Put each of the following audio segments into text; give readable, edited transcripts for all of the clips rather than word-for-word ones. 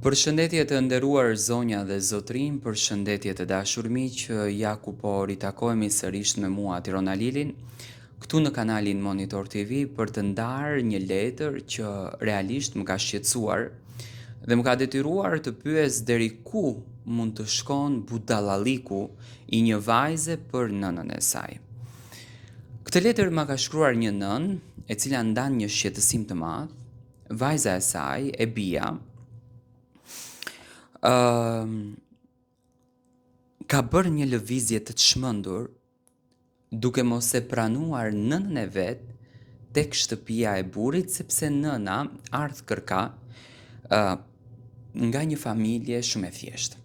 Përshëndetje të nderuar zonja dhe zotrin, përshëndetje të dashur miq, ja ku po ritakohemi sërish me mua Tirona Lilin, këtu në kanalin Monitor TV për të ndarë një letër që realisht më ka shqetësuar dhe më ka detyruar të pyes deri ku mund të shkon budallalliku i një vajze për nënën e saj. Këtë letër ma ka shkruar një nën, e cila ndan një shqetësim të madh. Vajza e saj, e Bia, ka bërë një lëvizje të çmendur duke mos e pranuar nënën e vet tek shtëpia e burrit, sepse nëna ardh kërka nga një familje shumë e thjeshtë.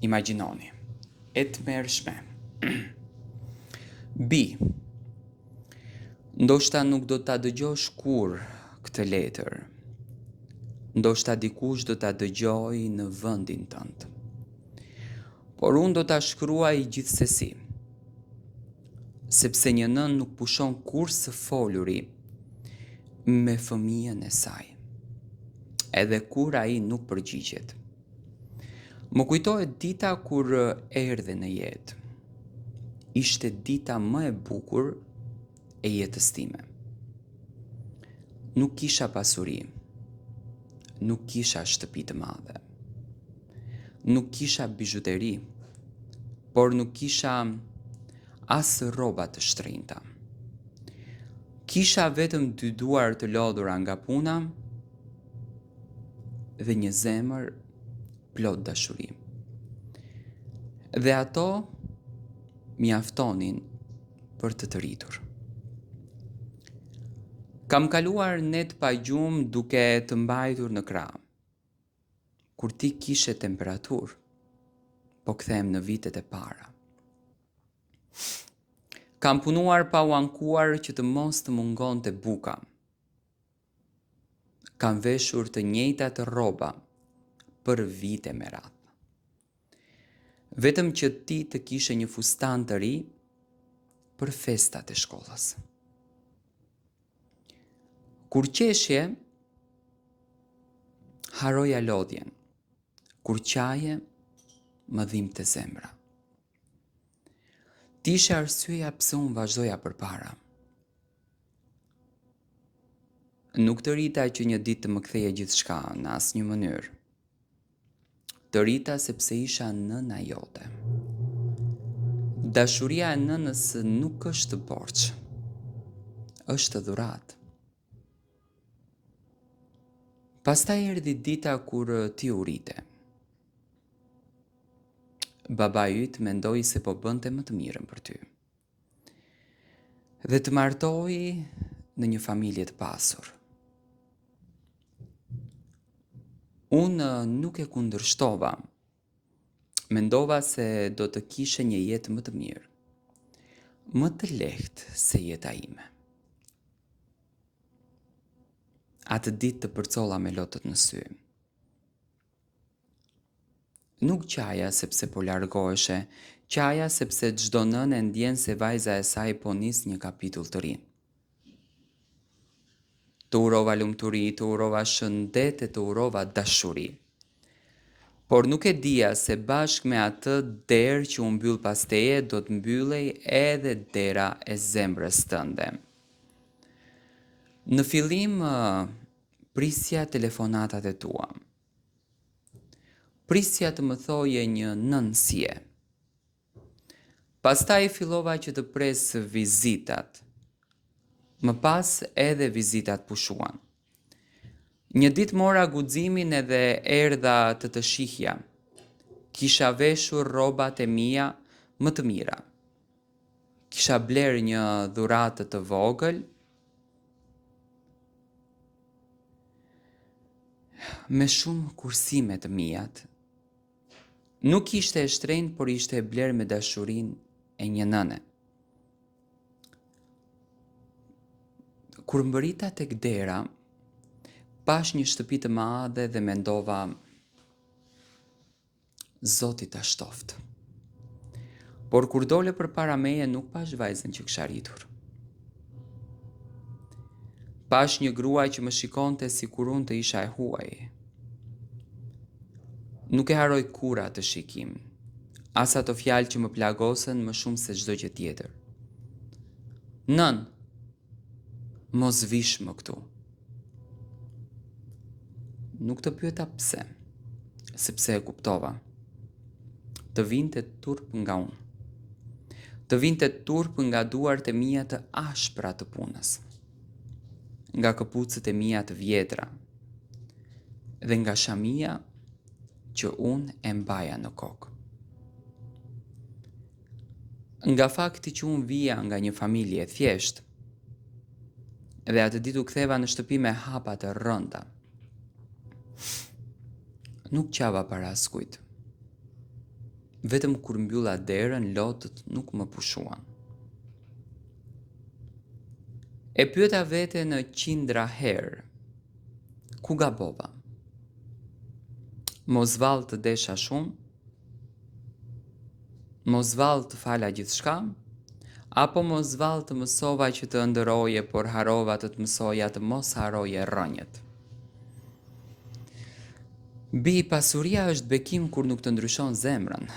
Imagjinoni, e tmerrshme. Bi, ndoshta nuk do ta dëgjosh kur këtë letër. Ndoshta dikush do ta dëgjoj në vendin tënd. Por unë do ta shkruaj gjithsesi, sepse një nën nuk pushon kur së foluri me fëmijën e saj, edhe kur ai nuk përgjigjet. Më kujtohet dita kur erdhe në jetë. Ishte dita më e bukur e jetës time. Nuk kisha pasuri, nuk kisha shtëpi të madhe, nuk kisha bizhuteri, por nuk kisha as rroba të shtrinta. Kisha vetëm 2 duar të lodhura nga puna dhe një zemër plot dashuri. Dhe ato mjaftonin për të rritur. Kam kaluar net pa gjumë duke të mbajtur në krah. Kur ti kishe temperaturë, po kthehem në vitet e para. Kam punuar pa u ankuar që të mos të mungonte buka. Kam veshur të njëjtat rroba për vite me radhë. Vetëm që ti të kishe një fustan të ri për festat e shkollës. Kur qeshje, haroja lodhjen. Kur qaje, më dhimbte zemra. Ti ishe arsyeja pse unë vazhdoja përpara. Nuk të rita që një ditë të më ktheje gjithçka në asnjë mënyrë. Të rita sepse isha nëna jote. Dashuria e nënës nuk është borxh, është dhuratë. Pastaj erdhi dita kur ti u rite. Babai yt mendoi se po bënte më të mirën për ty. Dhe të martoi në një familje të pasur. Unë nuk e kundërshtova. Mendova se do të kishe një jetë më të mirë, më të lehtë se jeta ime. Atë ditë të përcolla me lotët në sy. Nuk qaja sepse po largoheshe, qaja sepse çdo nën e ndjen se vajza e saj po nis një kapitull të ri. Të urova lumturi, të urova shëndet e të urova dashuri. Por nuk e dija se bashkë me atë derë që u mbyll pas teje, do të mbyllej edhe dera e zemrës tënde. Në fillim, prisja telefonatat e tua. Prisja të më thoje një nënsie. Pastaj fillova që të pres vizitat. Më pas edhe vizitat pushuan. Një ditë mora guximin edhe erdha të shihja. Kisha veshur rrobat e mia më të mira. Kisha bler një dhuratë të vogël, me shumë kursime të mijat. Nuk ishte e shtrenjtë, por ishte e bler me dashurinë e një nëne. Kur mbërita tek dera, pash një shtëpi të madhe dhe mendova, Zoti ta shtoft. Por kur dole përpara meje, nuk pash vajzën që kisha rritur. Pash një grua që më shikonte sikur unë të isha e huaj. Nuk e haroj kur atë shikim, as ato fjalë që më plagosën më shumë se çdo gjë tjetër. Nën, mos vish më këtu. Nuk të pyeta pse, sepse e kuptova. Të vinte turp nga unë. Të vinte turp nga duart e mia të ashpra të punës, nga këpucët e mia të vjetra, dhe nga shamia që unë e mbaja në kokë. Nga fakti që unë vija nga një familje thjesht, dhe atë ditë u ktheva në shtëpi me hapa të rënda, nuk qava para askujt. Vetëm kur mbylla derën, lotët nuk më pushuan. E pyeta vete në qindra herë, ku gabova? Mos vallë të desha shumë? Mos vallë të fala gjithçka? Apo mos vallë të mësova që të ëndërroje, por harova të mësoja të mos haroje rrënjët? Pasuria është bekim kur nuk të ndryshon zemrën.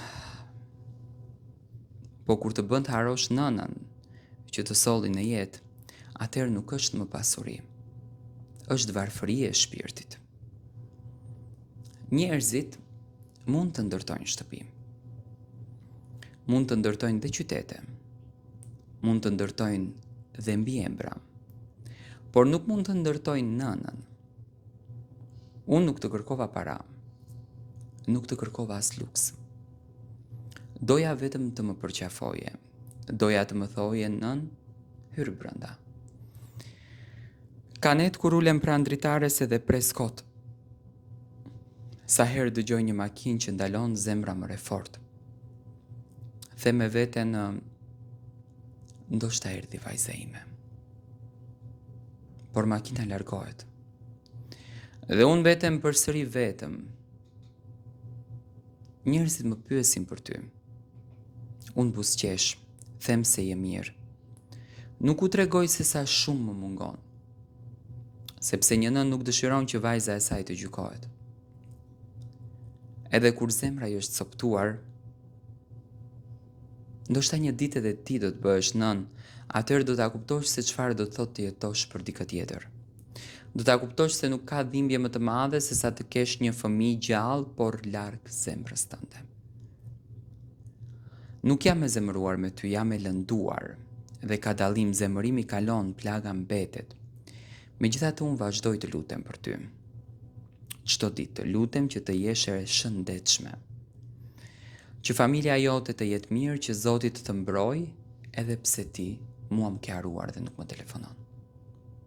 Po kur të bën të harosh nënën që të solli në jetë, atëherë nuk është më pasuri. Është varfëri e shpirtit. Njerëzit mund të ndërtojnë shtëpi. Mund të ndërtojnë dhe qytete. Mund të ndërtojnë dhe mbiembra. Por nuk mund të ndërtojnë nënën. Unë nuk të kërkova para. Nuk të kërkova as luks. Doja vetëm të më përqafoje. Doja të më thoje nën, hyrë brenda. Kanet kur ulem pranë dritares edhe pres kot. Sa herë dëgjoj një makinë që ndalon, zemra më re fort. The me veten, ndoshta erdhi vajza ime. Por makina largohet. Dhe unë vetem përsëri vetëm. Njerëzit më pyesin për ty. Unë buzëqesh, them se je mirë. Nuk u tregoj se sa shumë më mungon. Sepse një nën nuk dëshiron që vajza e saj të gjykohet. Edhe kur zemra i është coptuar, ndoshta një ditë edhe ti do të bëhesh nën, atëherë do ta kuptosh se çfarë do të thotë të jetosh për dikë tjetër. Do ta kuptosh se nuk ka dhimbje më të madhe se sa të kesh një fëmijë gjallë, por larg zemrës tënde. Nuk jam e zemëruar me ty, jam e lënduar, dhe ka dallim, zemërimi kalon, plaga mbetet. Megjithatë unë vazhdoj të lutem për ty. Çdo ditë të lutem që të jesh e shëndetshme. Që familja jote të jetë mirë, që Zoti të mbrojë, edhe pse ti mua më ke harruar dhe nuk më telefonon.